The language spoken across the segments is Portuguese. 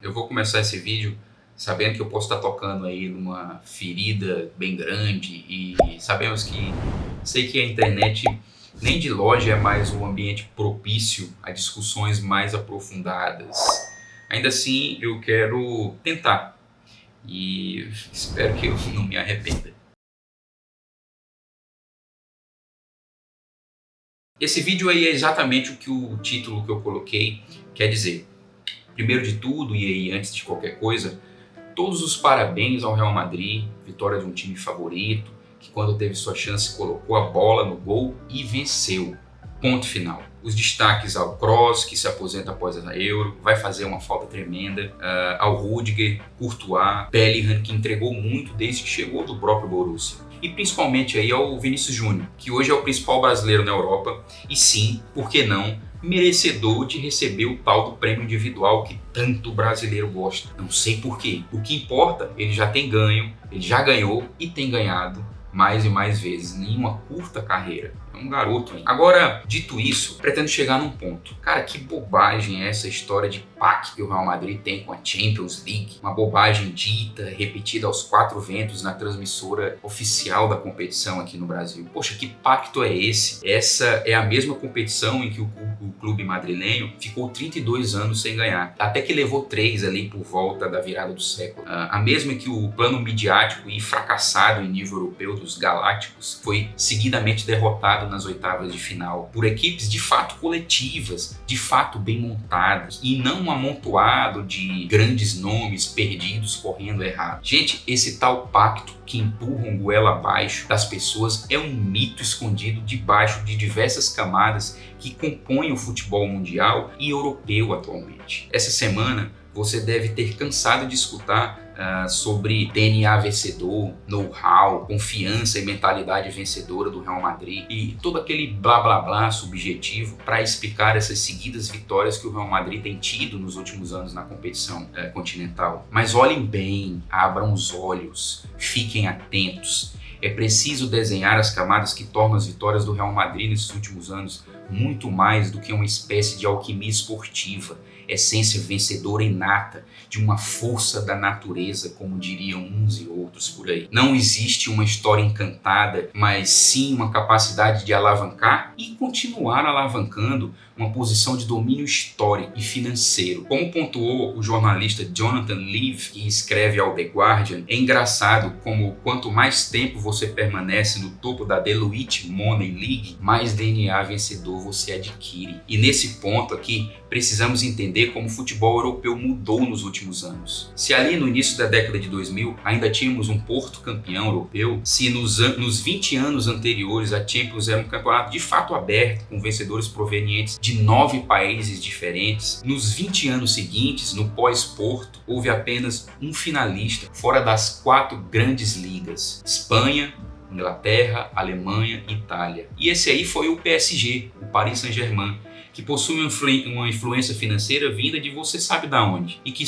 Eu vou começar esse vídeo sabendo que eu posso estar tocando aí numa ferida bem grande e sei que a internet nem de longe é mais um ambiente propício a discussões mais aprofundadas. Ainda assim, eu quero tentar e espero que eu não me arrependa. Esse vídeo aí é exatamente o que o título que eu coloquei quer dizer. Primeiro de tudo, e aí antes de qualquer coisa, todos os parabéns ao Real Madrid, vitória de um time favorito, que quando teve sua chance colocou a bola no gol e venceu. Ponto final. Os destaques ao Kroos, que se aposenta após a Euro, vai fazer uma falta tremenda, ao Rudiger, Courtois, Bellingham, que entregou muito desde que chegou do próprio Borussia. E principalmente aí ao Vinícius Júnior, que hoje é o principal brasileiro na Europa e sim, por que não, merecedor de receber o tal do prêmio individual que tanto brasileiro gosta. Não sei porquê. O que importa, ele já tem ganho, ele já ganhou e tem ganhado mais e mais vezes em uma curta carreira. É um garoto. Agora, dito isso, pretendo chegar num ponto. Cara, que bobagem é essa história de pacto que o Real Madrid tem com a Champions League? Uma bobagem dita, repetida aos quatro ventos na transmissora oficial da competição aqui no Brasil. Poxa, que pacto é esse? Essa é a mesma competição em que o clube madrilenho ficou 32 anos sem ganhar. Até que levou 3 ali por volta da virada do século. A mesma em que o plano midiático e fracassado em nível europeu dos Galácticos foi seguidamente derrotado nas oitavas de final por equipes de fato coletivas, de fato bem montadas e não um amontoado de grandes nomes perdidos correndo errado. Gente, esse tal pacto que empurra um goela abaixo das pessoas é um mito escondido debaixo de diversas camadas que compõem o futebol mundial e europeu atualmente. Essa semana você deve ter cansado de escutar sobre DNA vencedor, know-how, confiança e mentalidade vencedora do Real Madrid e todo aquele blá blá blá subjetivo para explicar essas seguidas vitórias que o Real Madrid tem tido nos últimos anos na competição continental. Mas olhem bem, abram os olhos, fiquem atentos. É preciso desenhar as camadas que tornam as vitórias do Real Madrid nesses últimos anos muito mais do que uma espécie de alquimia esportiva, essência vencedora inata de uma força da natureza, como diriam uns e outros por aí. Não existe uma história encantada, mas sim uma capacidade de alavancar e continuar alavancando uma posição de domínio histórico e financeiro. Como pontuou o jornalista Jonathan Liev, que escreve ao The Guardian, é engraçado como quanto mais tempo você permanece no topo da Deloitte Money League, mais DNA vencedor você adquire. E nesse ponto aqui, precisamos entender como o futebol europeu mudou nos últimos anos. Se ali no início da década de 2000 ainda tínhamos um Porto campeão europeu, se nos 20 anos anteriores a Champions era um campeonato de fato aberto, com vencedores provenientes de 9 países diferentes, nos 20 anos seguintes, no pós-Porto, houve apenas um finalista fora das 4 grandes ligas: Espanha, Inglaterra, Alemanha e Itália. E esse aí foi o PSG, o Paris Saint-Germain, que possui uma influência financeira vinda de você sabe da onde, e que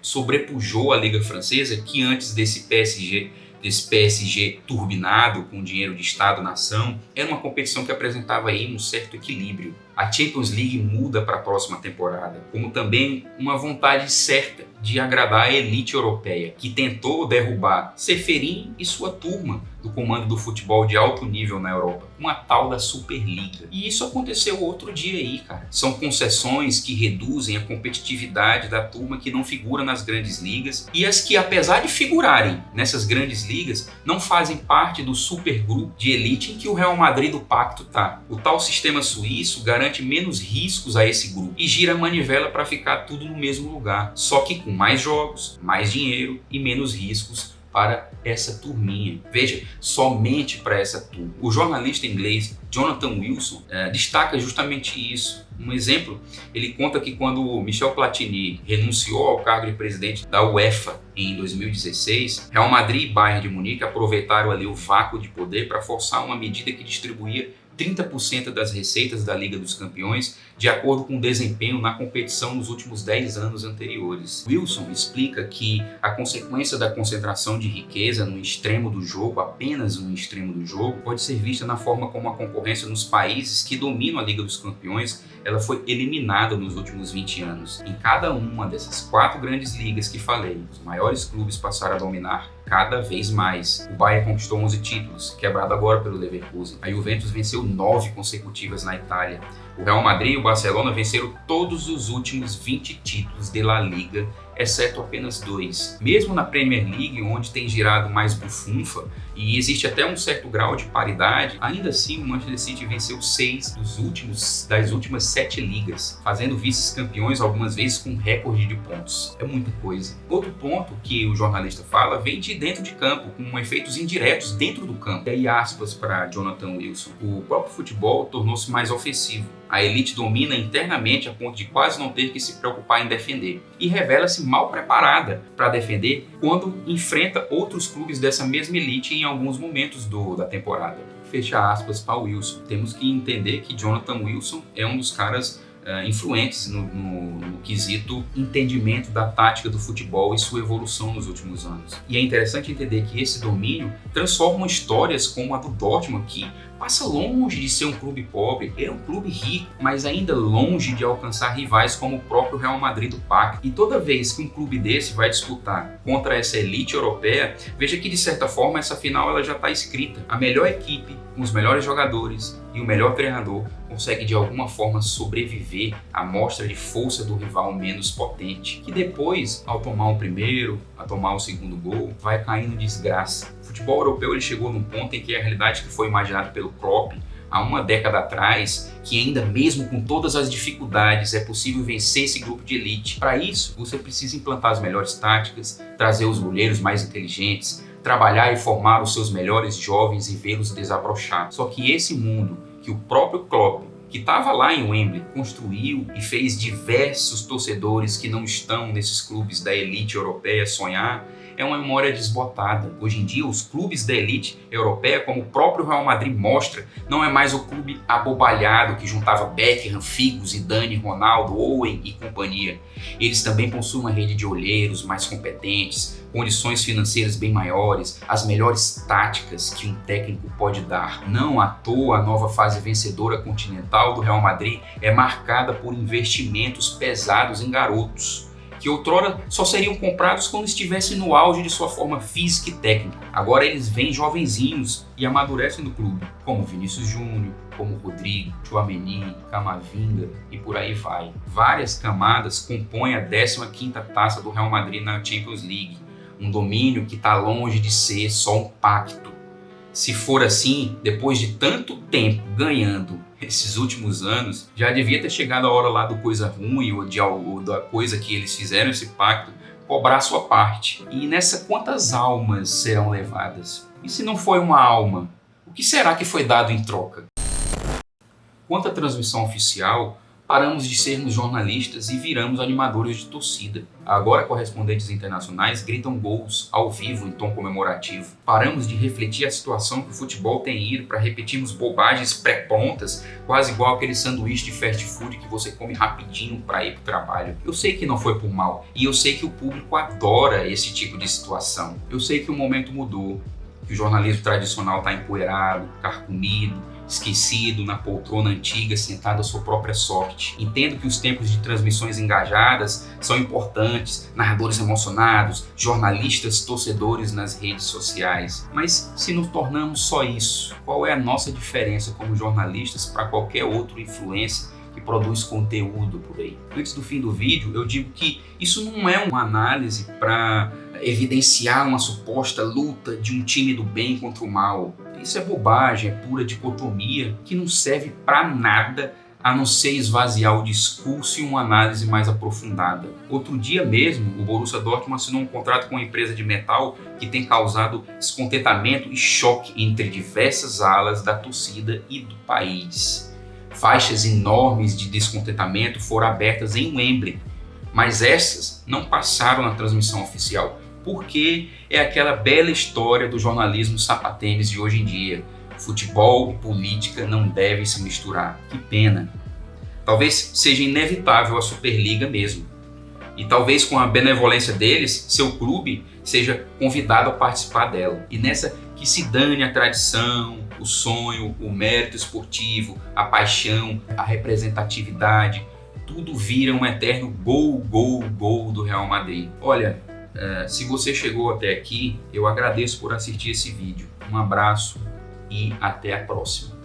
sobrepujou a Liga Francesa, que antes desse PSG turbinado com dinheiro de Estado-nação, era uma competição que apresentava aí um certo equilíbrio. A Champions League muda para a próxima temporada, como também uma vontade certa de agradar a elite europeia, que tentou derrubar Ceferin e sua turma do comando do futebol de alto nível na Europa, uma tal da Superliga. E isso aconteceu outro dia aí, cara. São concessões que reduzem a competitividade da turma que não figura nas grandes ligas e as que, apesar de figurarem nessas grandes ligas, não fazem parte do supergrupo de elite em que o Real Madrid do pacto tá. O tal sistema suíço garante menos riscos a esse grupo e gira a manivela para ficar tudo no mesmo lugar, só que com mais jogos, mais dinheiro e menos riscos para essa turminha. Veja, somente para essa turma. O jornalista inglês Jonathan Wilson destaca justamente isso. Um exemplo, ele conta que quando Michel Platini renunciou ao cargo de presidente da UEFA em 2016, Real Madrid e Bayern de Munique aproveitaram ali o vácuo de poder para forçar uma medida que distribuía 30% das receitas da Liga dos Campeões de acordo com o desempenho na competição nos últimos 10 anos anteriores. Wilson explica que a consequência da concentração de riqueza no extremo do jogo, apenas no extremo do jogo, pode ser vista na forma como a concorrência nos países que dominam a Liga dos Campeões ela foi eliminada nos últimos 20 anos. Em cada uma dessas 4 grandes ligas que falei, os maiores clubes passaram a dominar cada vez mais. O Bayern conquistou 11 títulos, quebrado agora pelo Leverkusen. A Juventus venceu 9 consecutivas na Itália. O Real Madrid e o Barcelona venceram todos os últimos 20 títulos de La Liga, exceto apenas 2. Mesmo na Premier League, onde tem girado mais bufunfa e existe até um certo grau de paridade, ainda assim o Manchester City venceu 6 das últimas 7 ligas, fazendo vice-campeões algumas vezes com recorde de pontos. É muita coisa. Outro ponto que o jornalista fala vem de dentro de campo, com efeitos indiretos dentro do campo. E aí aspas para Jonathan Wilson. O próprio futebol tornou-se mais ofensivo. A elite domina internamente a ponto de quase não ter que se preocupar em defender. E revela-se mal preparada para defender quando enfrenta outros clubes dessa mesma elite em alguns momentos da temporada. Fecha aspas para Wilson. Temos que entender que Jonathan Wilson é um dos caras influentes no quesito entendimento da tática do futebol e sua evolução nos últimos anos. E é interessante entender que esse domínio transforma histórias como a do Dortmund, que passa longe de ser um clube pobre, era um clube rico, mas ainda longe de alcançar rivais como o próprio Real Madrid do Pacto. E toda vez que um clube desse vai disputar contra essa elite europeia, veja que de certa forma essa final ela já está escrita. A melhor equipe, com os melhores jogadores e o melhor treinador consegue de alguma forma sobreviver à mostra de força do rival menos potente, que depois, ao tomar o primeiro, a tomar o segundo gol, vai caindo em desgraça. O futebol europeu ele chegou num ponto em que a realidade que foi imaginada pelo Klopp há uma década atrás, que ainda mesmo com todas as dificuldades é possível vencer esse grupo de elite. Para isso, você precisa implantar as melhores táticas, trazer os goleiros mais inteligentes, trabalhar e formar os seus melhores jovens e vê-los desabrochar. Só que esse mundo que o próprio Klopp, que estava lá em Wembley, construiu e fez diversos torcedores que não estão nesses clubes da elite europeia sonhar, é uma memória desbotada. Hoje em dia, os clubes da elite europeia, como o próprio Real Madrid mostra, não é mais o clube abobalhado que juntava Beckham, Figo, Zidane, Ronaldo, Owen e companhia. Eles também possuem uma rede de olheiros mais competentes, condições financeiras bem maiores, as melhores táticas que um técnico pode dar. Não à toa, a nova fase vencedora continental do Real Madrid é marcada por investimentos pesados em garotos, que outrora só seriam comprados quando estivessem no auge de sua forma física e técnica. Agora eles vêm jovenzinhos e amadurecem no clube, como Vinícius Júnior, como Rodrigo, Tchouaméni, Camavinga e por aí vai. Várias camadas compõem a 15ª taça do Real Madrid na Champions League, um domínio que está longe de ser só um pacto. Se for assim, depois de tanto tempo ganhando esses últimos anos, já devia ter chegado a hora lá do coisa ruim ou da coisa que eles fizeram esse pacto cobrar a sua parte. E nessa, quantas almas serão levadas? E se não foi uma alma, o que será que foi dado em troca? Quanto à transmissão oficial, paramos de sermos jornalistas e viramos animadores de torcida. Agora, correspondentes internacionais gritam gols ao vivo em tom comemorativo. Paramos de refletir a situação que o futebol tem ido para repetirmos bobagens pré-prontas, quase igual aquele sanduíche de fast food que você come rapidinho para ir para o trabalho. Eu sei que não foi por mal e eu sei que o público adora esse tipo de situação. Eu sei que o momento mudou, que o jornalismo tradicional está empoeirado, carcomido, esquecido na poltrona antiga, sentado à sua própria sorte. Entendo que os tempos de transmissões engajadas são importantes, narradores emocionados, jornalistas torcedores nas redes sociais. Mas se nos tornamos só isso, qual é a nossa diferença como jornalistas para qualquer outro influencer que produz conteúdo por aí? Antes do fim do vídeo, eu digo que isso não é uma análise para evidenciar uma suposta luta de um time do bem contra o mal. Isso é bobagem, é pura dicotomia que não serve para nada a não ser esvaziar o discurso e uma análise mais aprofundada. Outro dia mesmo, o Borussia Dortmund assinou um contrato com uma empresa de metal que tem causado descontentamento e choque entre diversas alas da torcida e do país. Faixas enormes de descontentamento foram abertas em Wembley, mas essas não passaram na transmissão oficial, porque é aquela bela história do jornalismo sapatênis de hoje em dia. Futebol e política não devem se misturar. Que pena. Talvez seja inevitável a Superliga mesmo. E talvez com a benevolência deles, seu clube seja convidado a participar dela. E nessa que se dane a tradição, o sonho, o mérito esportivo, a paixão, a representatividade, tudo vira um eterno gol, gol, gol do Real Madrid. Olha, se você chegou até aqui, eu agradeço por assistir esse vídeo. Um abraço e até a próxima.